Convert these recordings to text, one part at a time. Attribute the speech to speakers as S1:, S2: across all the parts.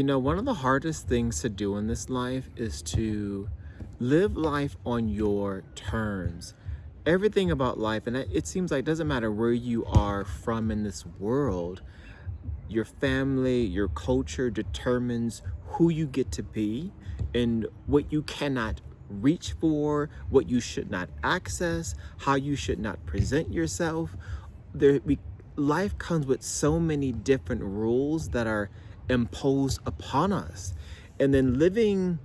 S1: One of the hardest things to do in this life is to live life on your terms. Everything about life, and it seems like it doesn't matter where you are from in this world, your family, your culture determines who you get to be and what you cannot reach for, what you should not access, how you should not present yourself. There, we, Life comes with so many different rules that are imposed upon us. And then living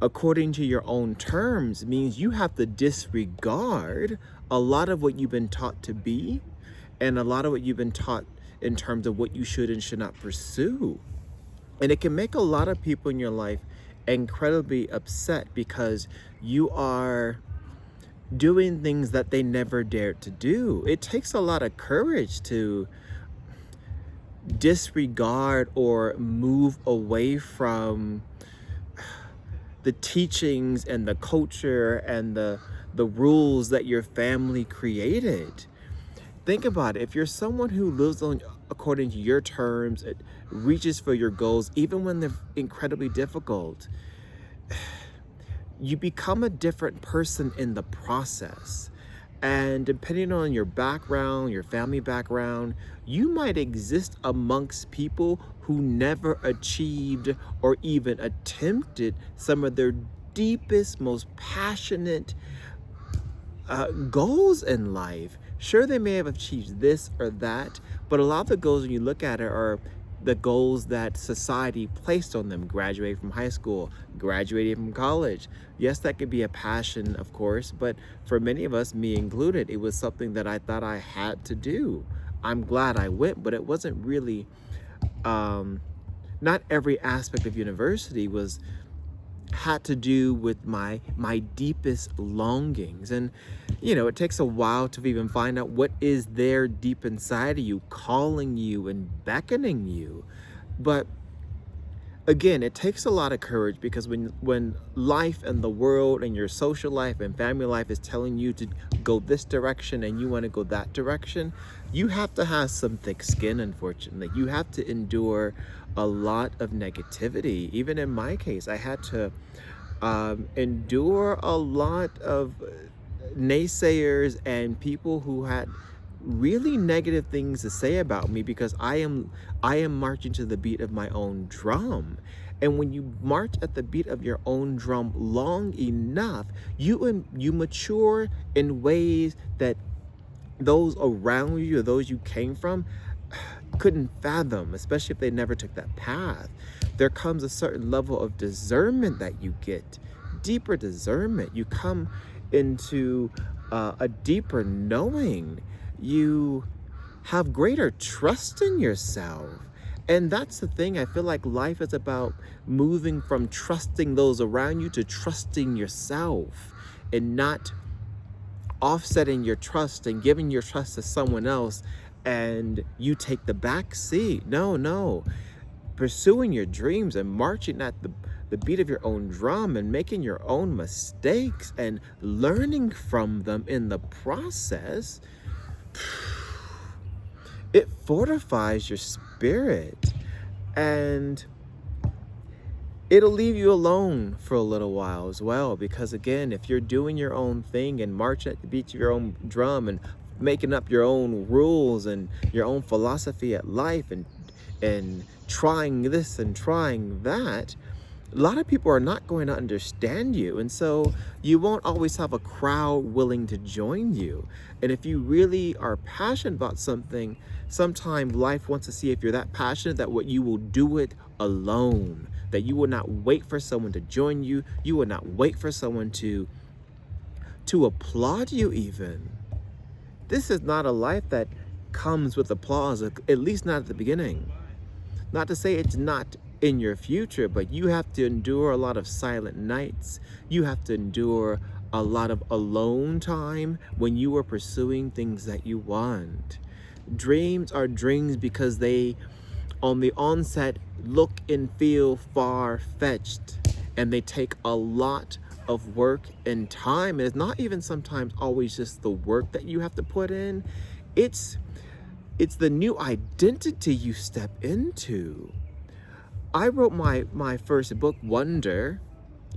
S1: according to your own terms means you have to disregard a lot of what you've been taught to be and a lot of what you've been taught in terms of what you should and should not pursue. And it can make a lot of people in your life incredibly upset because you are doing things that they never dared to do. It takes a lot of courage to disregard or move away from the teachings and the culture and the rules that your family created. Think about it. If you're someone who lives on according to your terms, it reaches for your goals, even when they're incredibly difficult, you become a different person in the process. And depending on your background, your family background, you might exist amongst people who never achieved or even attempted some of their deepest, most passionate goals in life. Sure, they may have achieved this or that, but a lot of the goals, when you look at it, are the goals that society placed on them. Graduating from high school, graduating from college. Yes, that could be a passion, of course, but for many of us, me included, it was something that I thought I had to do. I'm glad I went, but it wasn't really, not every aspect of university had to do with my deepest longings. And it takes a while to even find out what is there deep inside of you, calling you and beckoning you. But again, it takes a lot of courage, because when life and the world and your social life and family life is telling you to go this direction and you want to go that direction, you have to have some thick skin. Unfortunately, you have to endure a lot of negativity. Even in my case, I had to endure a lot of naysayers and people who had really negative things to say about me, because I am marching to the beat of my own drum. And when you march at the beat of your own drum long enough, you mature in ways that those around you or those you came from couldn't fathom, especially if they never took that path. There comes a certain level of discernment that you get, deeper discernment. You come into a deeper knowing. You have greater trust in yourself. And that's the thing. I feel like life is about moving from trusting those around you to trusting yourself, and not offsetting your trust and giving your trust to someone else and you take the back seat. No. Pursuing your dreams and marching at the beat of your own drum and making your own mistakes and learning from them in the process, it fortifies your spirit, and it'll leave you alone for a little while as well. Because again, if you're doing your own thing and marching at the beat of your own drum and making up your own rules and your own philosophy at life, and trying this and trying that, a lot of people are not going to understand you. And so you won't always have a crowd willing to join you. And if you really are passionate about something, sometimes life wants to see if you're that passionate that what you will do it alone, that you will not wait for someone to join you. You will not wait for someone to applaud you even. This is not a life that comes with applause, at least not at the beginning. Not to say it's not in your future, but you have to endure a lot of silent nights. You have to endure a lot of alone time when you are pursuing things that you want. Dreams are dreams because they, on the onset, look and feel far-fetched, and they take a lot of work and time. And it's not even sometimes always just the work that you have to put in. It's the new identity you step into. I wrote my first book, Wonder.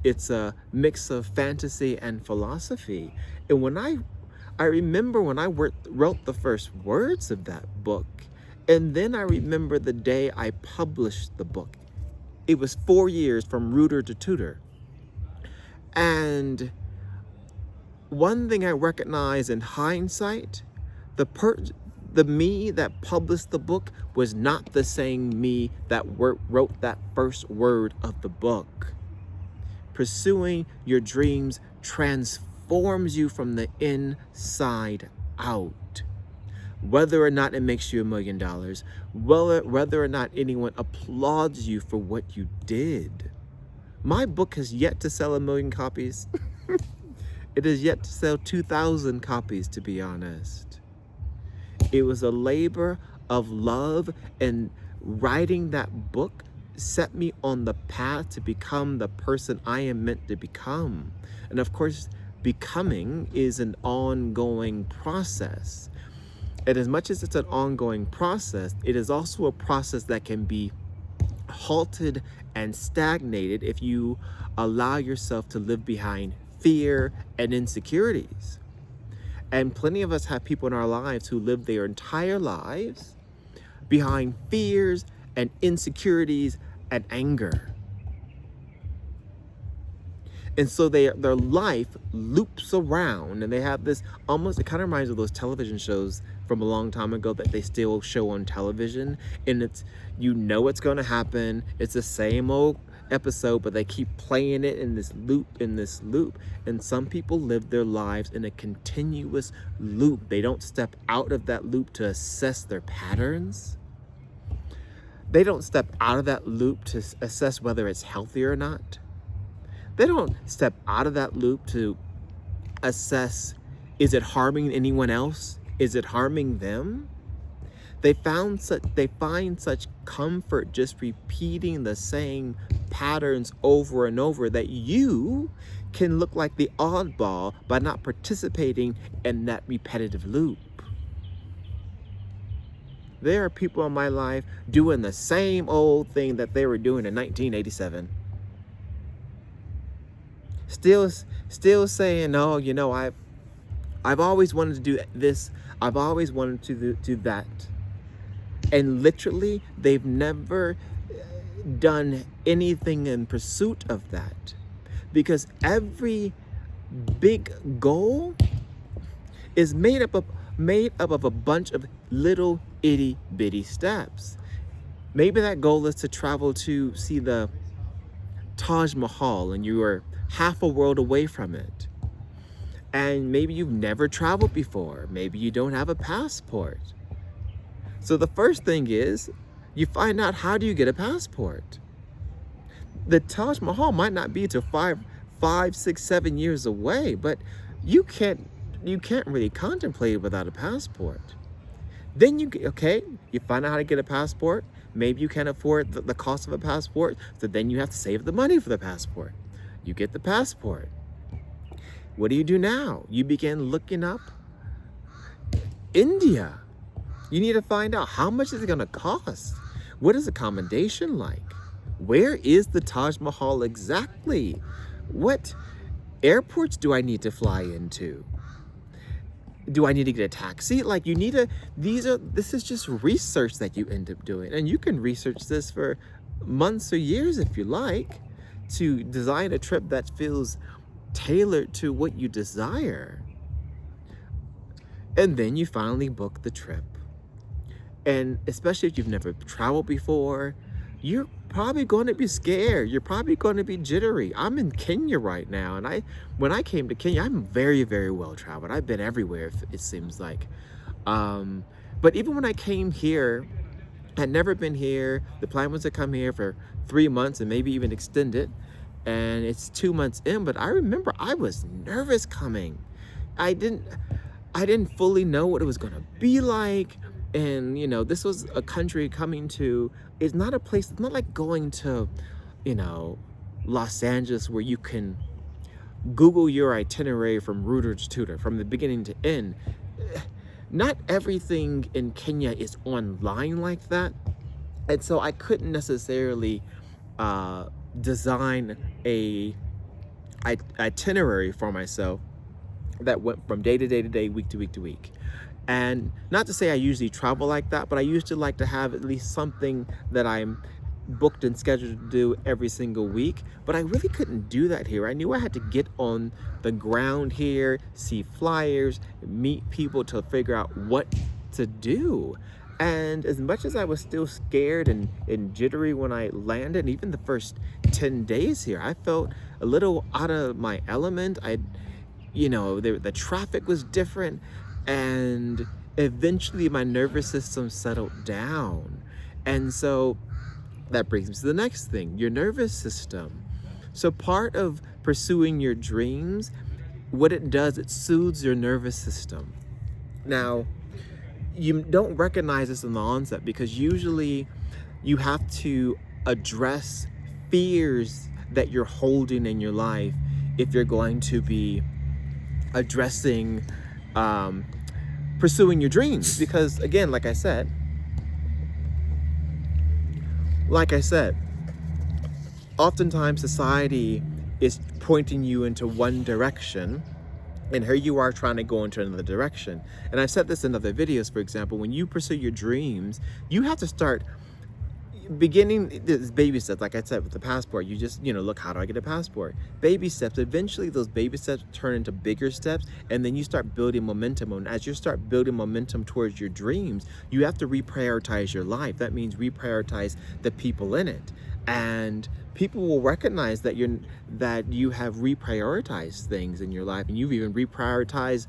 S1: It's a mix of fantasy and philosophy. And I remember when I wrote the first words of that book, and then I remember the day I published the book. It was 4 years from rooter to tutor. And one thing I recognize in hindsight, the me that published the book was not the same me that wrote that first word of the book. Pursuing your dreams transforms you from the inside out. Whether or not it makes you $1 million, whether or not anyone applauds you for what you did. My book has yet to sell 1 million copies. It has yet to sell 2,000 copies, to be honest. It was a labor of love, and writing that book set me on the path to become the person I am meant to become. And of course, becoming is an ongoing process. And as much as it's an ongoing process, it is also a process that can be halted and stagnated if you allow yourself to live behind fear and insecurities. And plenty of us have people in our lives who live their entire lives behind fears and insecurities and anger. And so their life loops around, and they have this almost, it kind of reminds me of those television shows from a long time ago that they still show on television. And it's, you know it's going to happen. It's the same old episode, but they keep playing it in this loop. And some people live their lives in a continuous loop. They don't step out of that loop to assess their patterns. They don't step out of that loop to assess whether it's healthy or not. They don't step out of that loop to assess, is it harming anyone else? Is it harming them? They find such comfort just repeating the same patterns over and over that you can look like the oddball by not participating in that repetitive loop. There are people in my life doing the same old thing that they were doing in 1987. Still saying, no, you know, I've always wanted to do this. I've always wanted to do that. And literally, they've never done anything in pursuit of that. Because every big goal is made up of a bunch of little itty bitty steps. Maybe that goal is to travel to see the Taj Mahal, and you are half a world away from it. And maybe you've never traveled before. Maybe you don't have a passport. So the first thing is, you find out, how do you get a passport? The Taj Mahal might not be till 5, 6, 7 years away, but you can't really contemplate it without a passport. Then you find out how to get a passport. Maybe you can't afford the cost of a passport, so then you have to save the money for the passport. You get the passport. What do you do now? You begin looking up India. You need to find out, how much is it going to cost? What is accommodation like? Where is the Taj Mahal exactly? What airports do I need to fly into? Do I need to get a taxi? Like, you need to, this is just research that you end up doing. And you can research this for months or years if you like, to design a trip that feels tailored to what you desire. And then you finally book the trip. And especially if you've never traveled before, you're probably going to be scared. You're probably going to be jittery. I'm in Kenya right now, and when I came to Kenya, I'm very, very well traveled. I've been everywhere, it seems like. But even when I came here, I had never been here. The plan was to come here for 3 months and maybe even extend it. And it's 2 months in, but I remember I was nervous coming. I didn't fully know what it was going to be like. And, you know, this was a country coming to, it's not a place, it's not like going to, you know, Los Angeles, where you can Google your itinerary from rooter to tutor, from the beginning to end. Not everything in Kenya is online like that. And so I couldn't necessarily uh, design a itinerary for myself that went from day to day to day, week to week to week. And not to say I usually travel like that, but I used to like to have at least something that I'm booked and scheduled to do every single week. But I really couldn't do that here. I knew I had to get on the ground here, see flyers, meet people to figure out what to do. And as much as I was still scared and jittery when I landed, even the first 10 days here, I felt a little out of my element. The traffic was different, and eventually my nervous system settled down. And so that brings me to the next thing, your nervous system. So part of pursuing your dreams, what it does, it soothes your nervous system. Now, you don't recognize this in the onset because usually you have to address fears that you're holding in your life if you're going to be addressing pursuing your dreams. Because again, like I said, oftentimes society is pointing you into one direction, and here you are trying to go into another direction. And I've said this in other videos. For example, when you pursue your dreams, you have to start beginning this baby steps. Like I said, with the passport, you just, look, how do I get a passport? Baby steps. Eventually those baby steps turn into bigger steps, and then you start building momentum. And as you start building momentum towards your dreams, you have to reprioritize your life. That means reprioritize the people in it. And people will recognize that you have reprioritized things in your life, and you've even reprioritized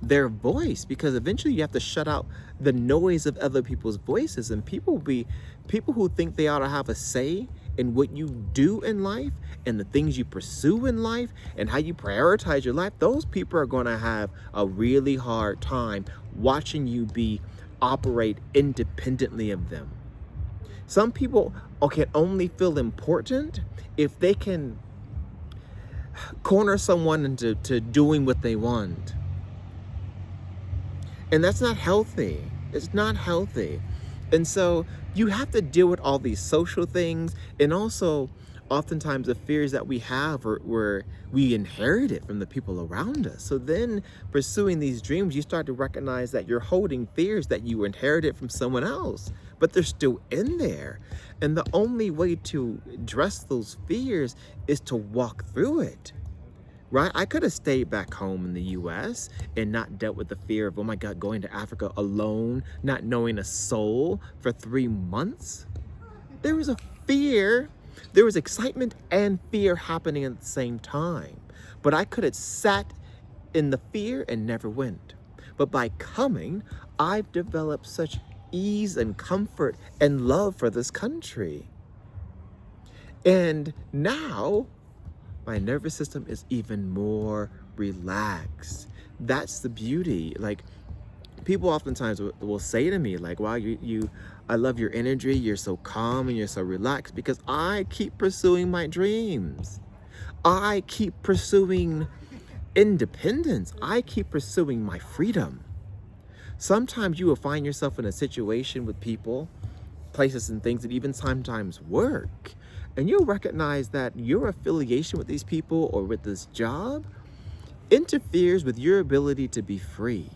S1: their voice, because eventually you have to shut out the noise of other people's voices. And people who think they ought to have a say in what you do in life and the things you pursue in life and how you prioritize your life, those people are going to have a really hard time watching you operate independently of them. Some people can only feel important if they can corner someone into doing what they want. And that's not healthy. It's not healthy. And so you have to deal with all these social things, and also oftentimes the fears that we have were we inherited from the people around us. So then pursuing these dreams, you start to recognize that you're holding fears that you inherited from someone else, but they're still in there. And the only way to address those fears is to walk through it. Right? I could have stayed back home in the US and not dealt with the fear of, oh my God, going to Africa alone, not knowing a soul for 3 months. There was a fear, there was excitement and fear happening at the same time. But I could have sat in the fear and never went. But by coming, I've developed such ease and comfort and love for this country. And now, my nervous system is even more relaxed. That's the beauty. Like, people oftentimes will say to me, like, wow, I love your energy. You're so calm and you're so relaxed, because I keep pursuing my dreams. I keep pursuing independence. I keep pursuing my freedom. Sometimes you will find yourself in a situation with people, places and things, and even sometimes work, and you'll recognize that your affiliation with these people or with this job interferes with your ability to be free.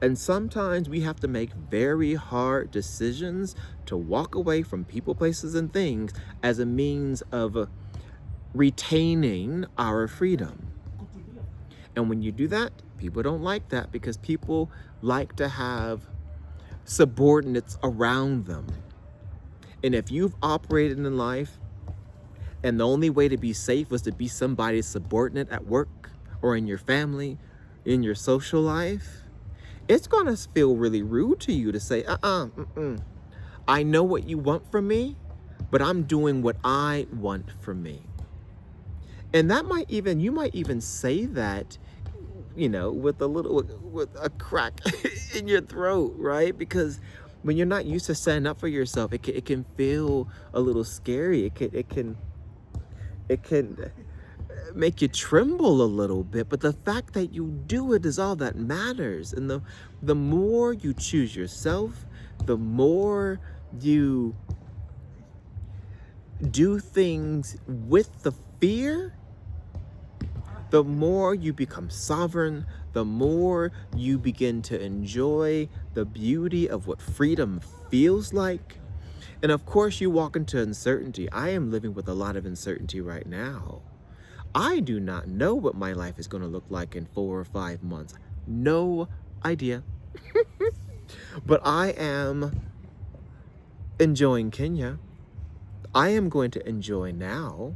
S1: And sometimes we have to make very hard decisions to walk away from people, places, and things as a means of retaining our freedom. And when you do that, people don't like that, because people like to have subordinates around them. And if you've operated in life and the only way to be safe was to be somebody's subordinate at work or in your family, in your social life, it's going to feel really rude to you to say, I know what you want from me, but I'm doing what I want from me. And you might even say that, with a crack in your throat, right? Because when you're not used to standing up for yourself, it can feel a little scary. It can make you tremble a little bit. But the fact that you do it is all that matters. And the more you choose yourself, the more you do things with the fear, the more you become sovereign, the more you begin to enjoy the beauty of what freedom feels like. And of course, you walk into uncertainty. I am living with a lot of uncertainty right now. I do not know what my life is going to look like in 4 or 5 months. No idea. But I am enjoying Kenya. I am going to enjoy now.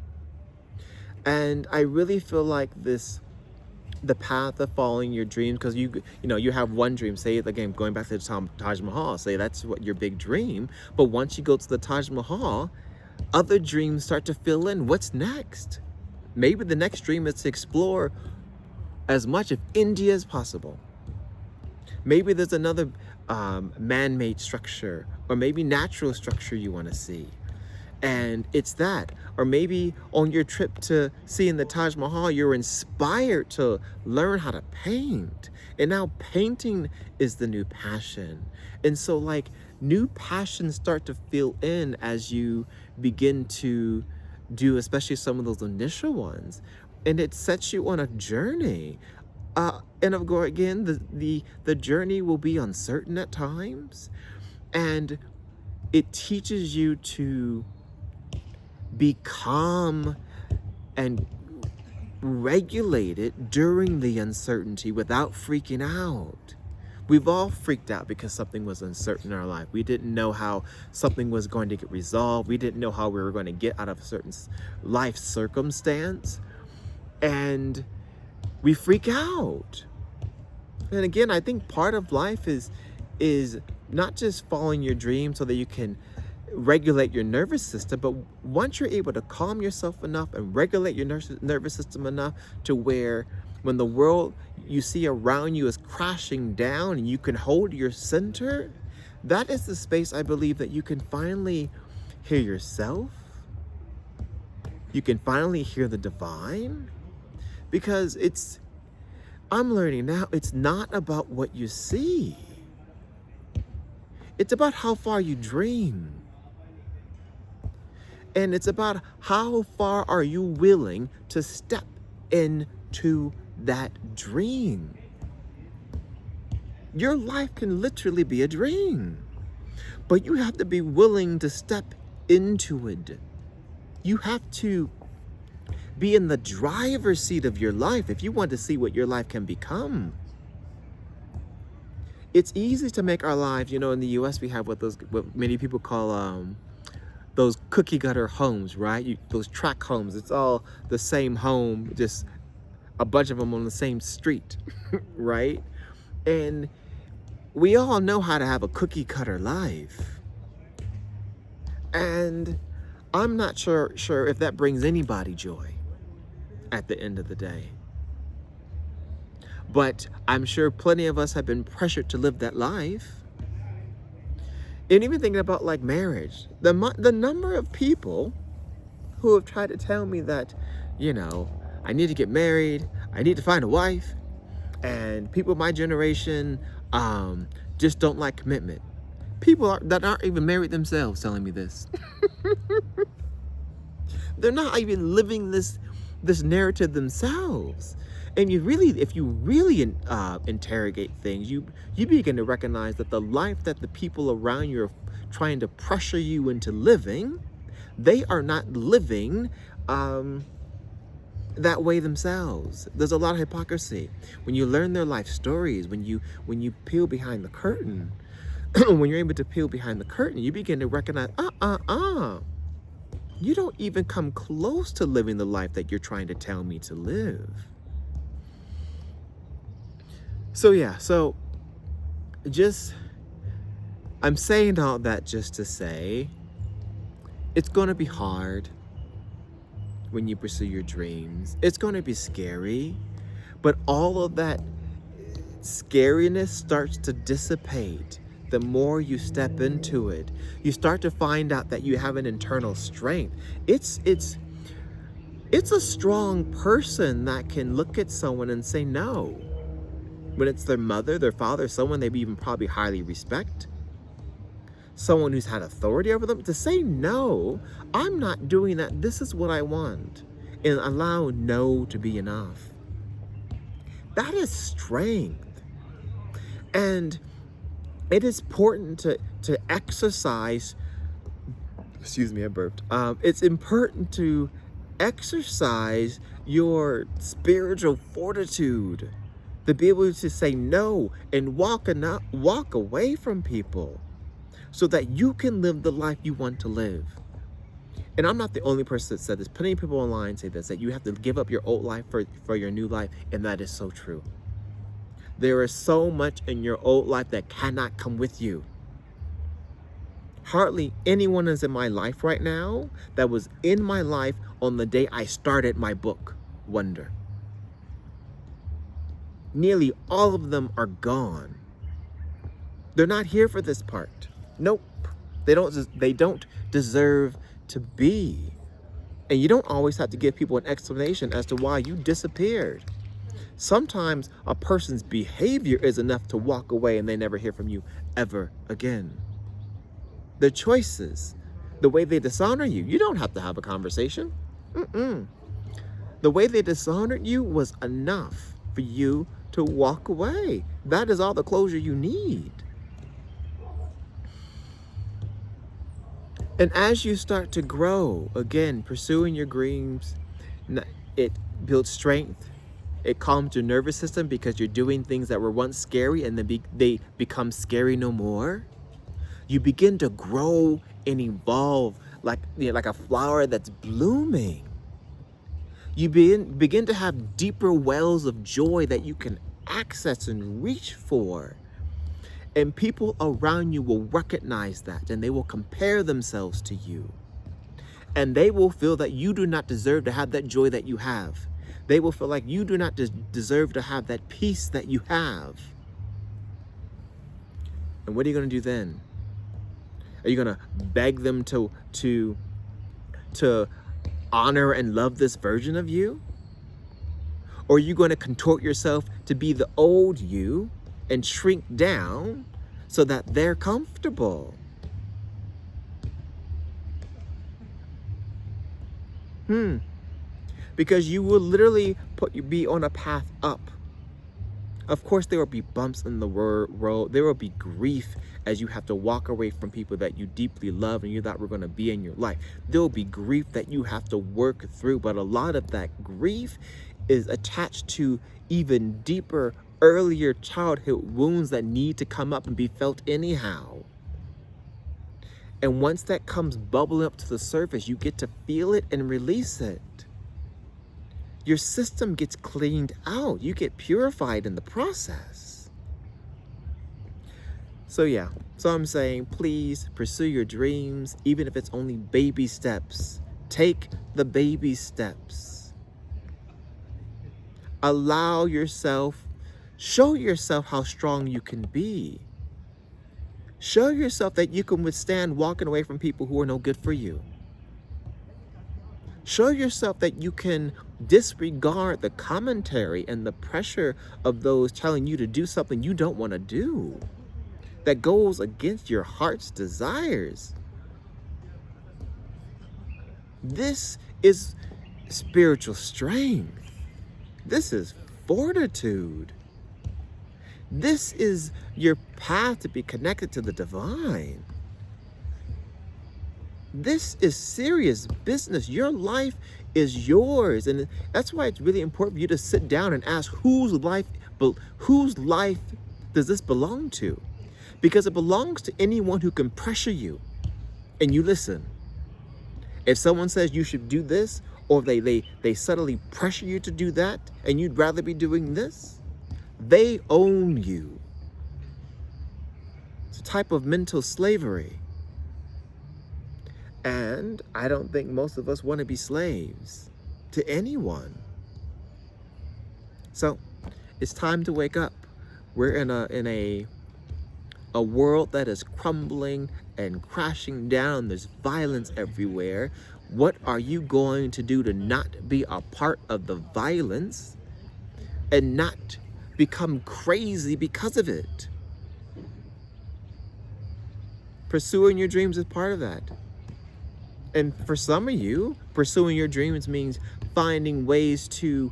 S1: And I really feel like the path of following your dreams, because you have one dream, say it again, going back to the Taj Mahal, say that's what your big dream. But once you go to the Taj Mahal, other dreams start to fill in. What's next? Maybe the next dream is to explore as much of India as possible. Maybe there's another man-made structure, or maybe natural structure you want to see. And it's that. Or maybe on your trip to seeing the Taj Mahal, you're inspired to learn how to paint. And now painting is the new passion. And so like new passions start to fill in as you begin to do, especially some of those initial ones. And it sets you on a journey. And of course, again, the journey will be uncertain at times. And it teaches you to be calm and regulated during the uncertainty without freaking out. We've all freaked out because something was uncertain in our life. We didn't know how something was going to get resolved. We didn't know how we were going to get out of a certain life circumstance. And we freak out. And again, I think part of life is not just following your dreams so that you can regulate your nervous system, but once you're able to calm yourself enough and regulate your nervous system enough to where when the world you see around you is crashing down and you can hold your center, that is the space I believe that you can finally hear yourself. You can finally hear the divine, because I'm learning now, it's not about what you see. It's about how far you dream. And it's about how far are you willing to step into that dream. Your life can literally be a dream, but you have to be willing to step into it. You have to be in the driver's seat of your life if you want to see what your life can become. It's easy to make our lives, in the US we have what many people call those cookie cutter homes, right? Those tract homes. It's all the same home, just a bunch of them on the same street, right? And we all know how to have a cookie cutter life. And I'm not sure if that brings anybody joy at the end of the day. But I'm sure plenty of us have been pressured to live that life. And even thinking about like marriage, the number of people who have tried to tell me that, I need to get married, I need to find a wife, and people of my generation just don't like commitment. People that aren't even married themselves telling me this. They're not even living this narrative themselves. And if you really interrogate things, you begin to recognize that the life that the people around you are trying to pressure you into living, they are not living that way themselves. There's a lot of hypocrisy. When you learn their life stories, when you peel behind the curtain, when you're able to peel behind the curtain, you begin to recognize, you don't even come close to living the life that you're trying to tell me to live. So I'm saying all that just to say, it's going to be hard when you pursue your dreams. It's going to be scary, but all of that scariness starts to dissipate the more you step into it. You start to find out that you have an internal strength. It's a strong person that can look at someone and say no. When it's their mother, their father, someone they even probably highly respect. someone who's had authority over them, to say, no, I'm not doing that. This is what I want. And allow no to be enough. That is strength. And it is important to exercise, excuse me, I burped. It's important to exercise your spiritual fortitude, to be able to say no and walk away from people so that you can live the life you want to live. And I'm not the only person that said this. Plenty of people online say this, that you have to give up your old life for your new life. And that is so true. There is so much in your old life that cannot come with you. Hardly anyone is in my life right now that was in my life on the day I started my book, Wonder. Nearly all of them are gone. They're not here for this part. Nope. They don't deserve to be. And you don't always have to give people an explanation as to why you disappeared. Sometimes a person's behavior is enough to walk away and they never hear from you ever again. The choices, the way they dishonor you, you don't have to have a conversation. The way they dishonored you was enough for you to walk away. That is all the closure you need. And as you start to grow, again, pursuing your dreams, it builds strength. It calms your nervous system because you're doing things that were once scary and then they become scary no more. You begin to grow and evolve like a flower that's blooming. You begin to have deeper wells of joy that you can access and reach for. And people around you will recognize that, and they will compare themselves to you. And they will feel that you do not deserve to have that joy that you have. They will feel like you do not deserve to have that peace that you have. And what are you going to do then? Are you going to beg them to honor and love this version of you? Or are you going to contort yourself to be the old you and shrink down so that they're comfortable? Because you will literally be on a path up. Of course, there will be bumps in the road. There will be grief as you have to walk away from people that you deeply love and you thought were going to be in your life. There will be grief that you have to work through, but a lot of that grief is attached to even deeper, earlier childhood wounds that need to come up and be felt anyhow. And once that comes bubbling up to the surface, you get to feel it and release it. Your system gets cleaned out. You get purified in the process. So yeah, so I'm saying, please pursue your dreams, even if it's only baby steps. Take the baby steps. Allow yourself, show yourself how strong you can be. Show yourself that you can withstand walking away from people who are no good for you. Show yourself that you can disregard the commentary and the pressure of those telling you to do something you don't want to do, that goes against your heart's desires. This is spiritual strength. This is fortitude. This is your path to be connected to the divine. This is serious business. Your life is yours. And that's why it's really important for you to sit down and ask whose life does this belong to? Because it belongs to anyone who can pressure you and you listen. If someone says you should do this, or they subtly pressure you to do that, and you'd rather be doing this, they own you. It's a type of mental slavery. And I don't think most of us want to be slaves to anyone. So it's time to wake up. We're in a world that is crumbling and crashing down. There's violence everywhere. What are you going to do to not be a part of the violence and not become crazy because of it? Pursuing your dreams is part of that. And for some of you, pursuing your dreams means finding ways to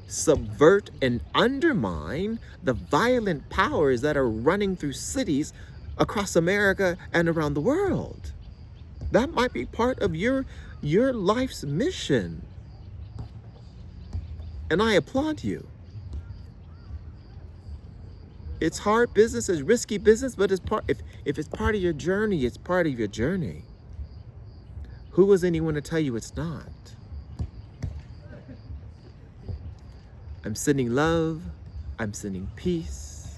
S1: subvert and undermine the violent powers that are running through cities across America and around the world. That might be part of your life's mission. And I applaud you. It's hard business, it's risky business, but it's if it's part of your journey, it's part of your journey. Who was anyone to tell you it's not? I'm sending love, I'm sending peace,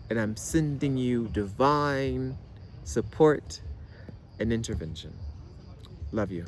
S1: and I'm sending you divine support and intervention. Love you.